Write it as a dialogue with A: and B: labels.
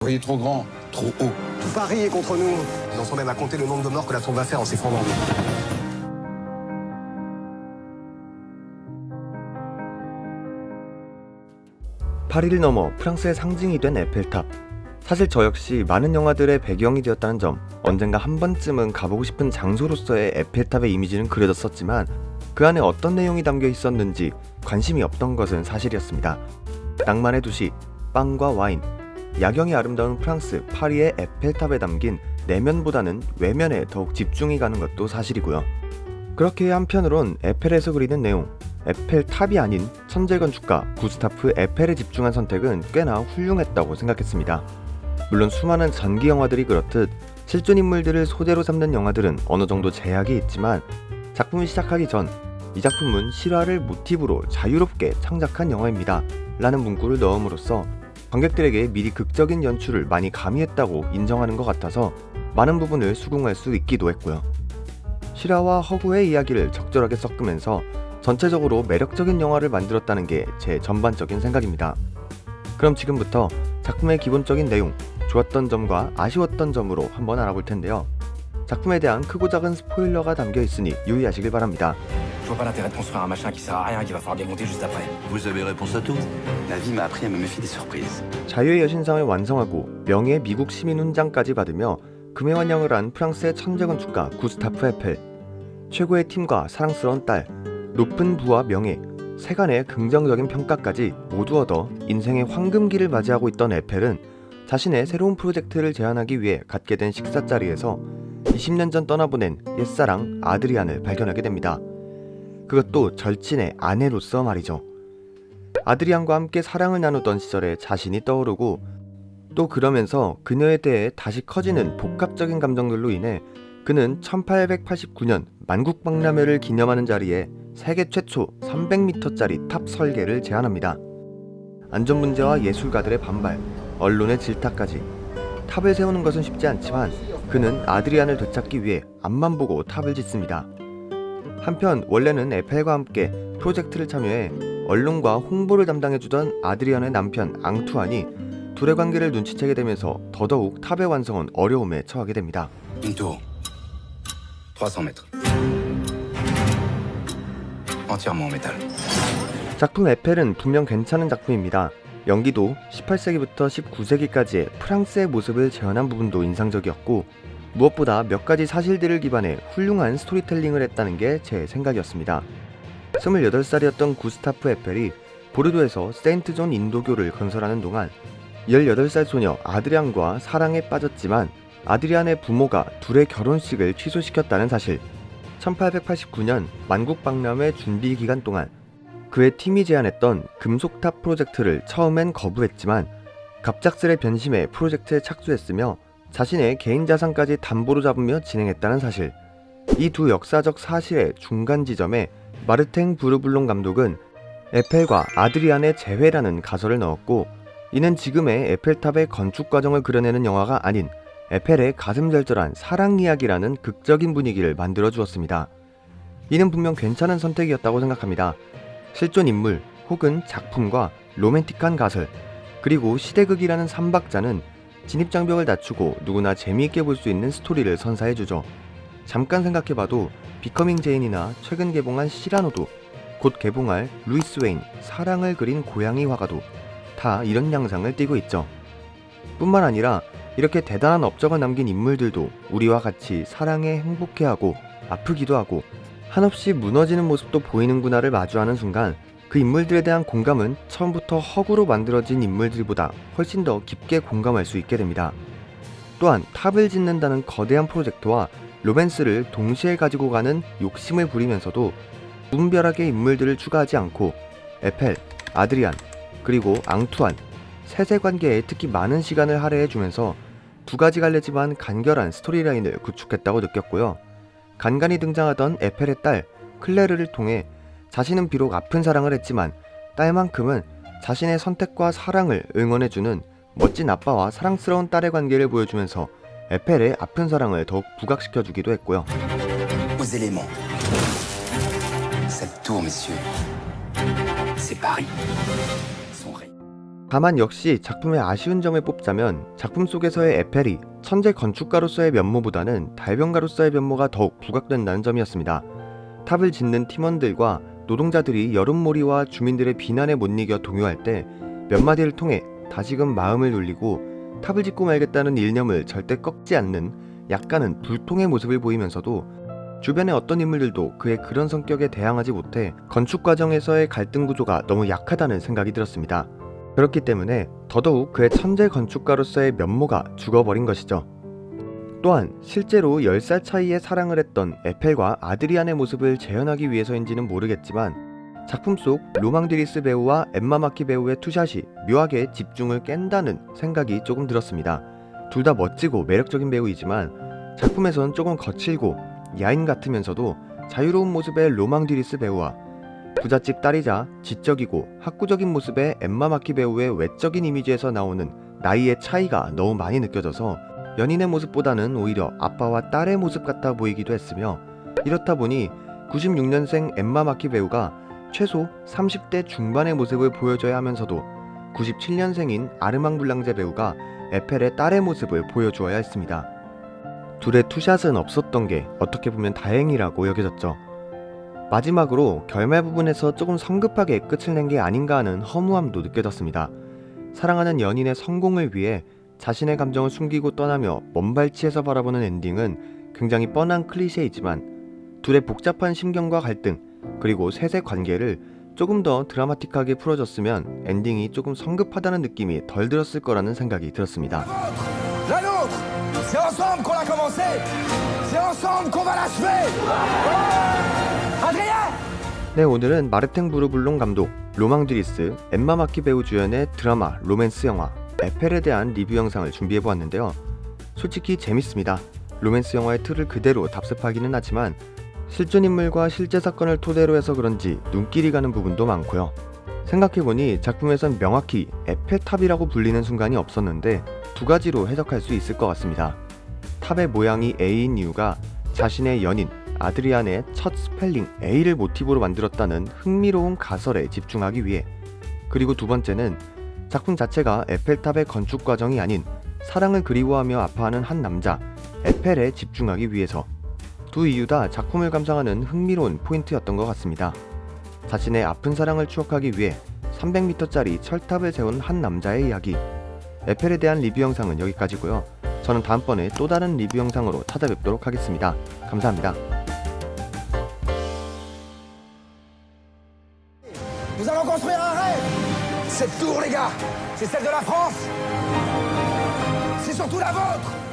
A: Paris est trop grand, trop haut.
B: Tout Paris est contre nous. Ils en sont même à compter le nombre de morts que la tour va faire en s'effondrant.
C: 파리를 넘어 프랑스의 상징이 된 에펠탑. 사실 저 역시 많은 영화들의 배경이 되었다는 점, 언젠가 한 번쯤은 가보고 싶은 장소로서의 에펠탑의 이미지는 그려졌었지만 그 안에 어떤 내용이 담겨 있었는지 관심이 없던 것은 사실이었습니다. 낭만의 도시, 빵과 와인, 야경이 아름다운 프랑스 파리의 에펠탑에 담긴 내면보다는 외면에 더욱 집중이 가는 것도 사실이고요. 그렇게 한편으론 에펠에서 그리는 내용, 에펠탑이 아닌 천재 건축가 구스타프 에펠에 집중한 선택은 꽤나 훌륭했다고 생각했습니다. 물론 수많은 전기 영화들이 그렇듯 실존 인물들을 소재로 삼는 영화들은 어느 정도 제약이 있지만 작품이 시작하기 전 이 작품은 실화를 모티브로 자유롭게 창작한 영화입니다 라는 문구를 넣음으로써 관객들에게 미리 극적인 연출을 많이 가미했다고 인정하는 것 같아서 많은 부분을 수긍할 수 있기도 했고요. 실화와 허구의 이야기를 적절하게 섞으면서 전체적으로 매력적인 영화를 만들었다는 게 제 전반적인 생각입니다. 그럼 지금부터 작품의 기본적인 내용, 좋았던 점과 아쉬웠던 점으로 한번 알아볼 텐데요. 작품에 대한 크고 작은 스포일러가 담겨 있으니 유의하시길 바랍니다.
D: Je vois pas l'intérêt de construire un machin qui sert à rien et qui va falloir démonter juste après.
E: Vous avez réponse à tout?
F: La vie m'a appris à me méfier des surprises.
C: 자유의 여신상을 완성하고 명예의 미국 시민 훈장까지 받으며 금혜환영을 한 프랑스의 천재 건축가 구스타프 에펠. 최고의 팀과 사랑스러운 딸, 높은 부와 명예, 세간의 긍정적인 평가까지 모두 얻어 인생의 황금기를 맞이하고 있던 에펠은 자신의 새로운 프로젝트를 제안하기 위해 갖게 된 식사 자리에서 20년 전 떠나보낸 옛사랑 아드리안을 발견하게 됩니다. 그것도 절친의 아내로서 말이죠. 아드리안과 함께 사랑을 나누던 시절에 자신이 떠오르고 또 그러면서 그녀에 대해 다시 커지는 복합적인 감정들로 인해 그는 1889년 만국박람회를 기념하는 자리에 세계 최초 300m짜리 탑 설계를 제안합니다. 안전 문제와 예술가들의 반발, 언론의 질타까지 탑을 세우는 것은 쉽지 않지만 그는 아드리안을 되찾기 위해 앞만 보고 탑을 짓습니다. 한편 원래는 에펠과 함께 프로젝트를 참여해 언론과 홍보를 담당해주던 아드리안의 남편 앙투안이 둘의 관계를 눈치채게 되면서 더더욱 탑의 완성은 어려움에 처하게 됩니다.
F: Une tour. 300 mètres. Entièrement en métal.
C: 작품 에펠은 분명 괜찮은 작품입니다. 연기도 18세기부터 19세기까지의 프랑스의 모습을 재현한 부분도 인상적이었고 무엇보다 몇 가지 사실들을 기반해 훌륭한 스토리텔링을 했다는 게 제 생각이었습니다. 28살이었던 구스타프 에펠이 보르도에서 세인트 존 인도교를 건설하는 동안 18살 소녀 아드리안과 사랑에 빠졌지만 아드리안의 부모가 둘의 결혼식을 취소시켰다는 사실, 1889년 만국박람회 준비 기간 동안 그의 팀이 제안했던 금속탑 프로젝트를 처음엔 거부했지만 갑작스레 변심해 프로젝트에 착수했으며 자신의 개인 자산까지 담보로 잡으며 진행했다는 사실. 이 두 역사적 사실의 중간 지점에 마르탱 브르블롱 감독은 에펠과 아드리안의 재회라는 가설을 넣었고 이는 지금의 에펠탑의 건축 과정을 그려내는 영화가 아닌 에펠의 가슴절절한 사랑 이야기라는 극적인 분위기를 만들어 주었습니다. 이는 분명 괜찮은 선택이었다고 생각합니다. 실존 인물 혹은 작품과 로맨틱한 가설, 그리고 시대극이라는 삼박자는 진입장벽을 낮추고 누구나 재미있게 볼 수 있는 스토리를 선사해주죠. 잠깐 생각해봐도 비커밍 제인이나 최근 개봉한 시라노도, 곧 개봉할 루이스 웨인 사랑을 그린 고양이 화가도 다 이런 양상을 띠고 있죠. 뿐만 아니라 이렇게 대단한 업적을 남긴 인물들도 우리와 같이 사랑에 행복해하고 아프기도 하고 한없이 무너지는 모습도 보이는구나를 마주하는 순간 그 인물들에 대한 공감은 처음부터 허구로 만들어진 인물들보다 훨씬 더 깊게 공감할 수 있게 됩니다. 또한 탑을 짓는다는 거대한 프로젝트와 로맨스를 동시에 가지고 가는 욕심을 부리면서도 무분별하게 인물들을 추가하지 않고 에펠, 아드리안, 그리고 앙투안, 셋의 관계에 특히 많은 시간을 할애해주면서 두 가지 갈래지만 간결한 스토리라인을 구축했다고 느꼈고요. 간간히 등장하던 에펠의 딸 클레르를 통해 자신은 비록 아픈 사랑을 했지만 딸만큼은 자신의 선택과 사랑을 응원해주는 멋진 아빠와 사랑스러운 딸의 관계를 보여주면서 에펠의 아픈 사랑을 더욱 부각시켜주기도 했고요.
F: Aux éléments. Cette tour, messieurs, c'est Paris. Son règne.
C: 다만 역시 작품의 아쉬운 점을 뽑자면 작품 속에서의 에펠이 천재 건축가로서의 면모보다는 달변가로서의 면모가 더욱 부각된다는 점이었습니다. 탑을 짓는 팀원들과 노동자들이 여론몰이와 주민들의 비난에 못 이겨 동요할 때 몇 마디를 통해 다시금 마음을 돌리고 탑을 짓고 말겠다는 일념을 절대 꺾지 않는 약간은 불통의 모습을 보이면서도 주변의 어떤 인물들도 그의 그런 성격에 대항하지 못해 건축 과정에서의 갈등 구조가 너무 약하다는 생각이 들었습니다. 그렇기 때문에 더더욱 그의 천재 건축가로서의 면모가 죽어버린 것이죠. 또한 실제로 10살 차이의 사랑을 했던 에펠과 아드리안의 모습을 재현하기 위해서인지는 모르겠지만 작품 속 로망드리스 배우와 엠마 마키 배우의 투샷이 묘하게 집중을 깬다는 생각이 조금 들었습니다. 둘 다 멋지고 매력적인 배우이지만 작품에선 조금 거칠고 야인 같으면서도 자유로운 모습의 로망드리스 배우와 부잣집 딸이자 지적이고 학구적인 모습의 엠마 마키 배우의 외적인 이미지에서 나오는 나이의 차이가 너무 많이 느껴져서 연인의 모습보다는 오히려 아빠와 딸의 모습 같아 보이기도 했으며, 이렇다 보니 96년생 엠마 마키 배우가 최소 30대 중반의 모습을 보여줘야 하면서도 97년생인 아르망 블랑제 배우가 에펠의 딸의 모습을 보여주어야 했습니다. 둘의 투샷은 없었던 게 어떻게 보면 다행이라고 여겨졌죠. 마지막으로 결말 부분에서 조금 성급하게 끝을 낸 게 아닌가 하는 허무함도 느껴졌습니다. 사랑하는 연인의 성공을 위해 자신의 감정을 숨기고 떠나며 먼발치에서 바라보는 엔딩은 굉장히 뻔한 클리셰이지만 둘의 복잡한 심경과 갈등 그리고 셋의 관계를 조금 더 드라마틱하게 풀어줬으면 엔딩이 조금 성급하다는 느낌이 덜 들었을 거라는 생각이 들었습니다.
A: La nôtre, c'est ensemble qu'on l'a commencé, c'est ensemble qu'on va l'achever. Adrien!
C: 네, 오늘은 마르텐 부르블롱 감독, 로망드리스, 엠마 마키 배우 주연의 드라마 로맨스 영화 에펠에 대한 리뷰 영상을 준비해보았는데요. 솔직히 재밌습니다. 로맨스 영화의 틀을 그대로 답습하기는 하지만 실존 인물과 실제 사건을 토대로 해서 그런지 눈길이 가는 부분도 많고요. 생각해보니 작품에선 명확히 에펠탑이라고 불리는 순간이 없었는데 두 가지로 해석할 수 있을 것 같습니다. 탑의 모양이 A인 이유가 자신의 연인 아드리안의 첫 스펠링 A를 모티브로 만들었다는 흥미로운 가설에 집중하기 위해, 그리고 두 번째는 작품 자체가 에펠탑의 건축 과정이 아닌 사랑을 그리워하며 아파하는 한 남자 에펠에 집중하기 위해서, 두 이유 다 작품을 감상하는 흥미로운 포인트였던 것 같습니다. 자신의 아픈 사랑을 추억하기 위해 300m짜리 철탑을 세운 한 남자의 이야기, 에펠에 대한 리뷰 영상은 여기까지고요. 저는 다음번에 또 다른 리뷰 영상으로 찾아뵙도록 하겠습니다. 감사합니다.
A: Nous allons construire un rêve. Cette tour, les gars, c'est celle de la France. C'est surtout la vôtre.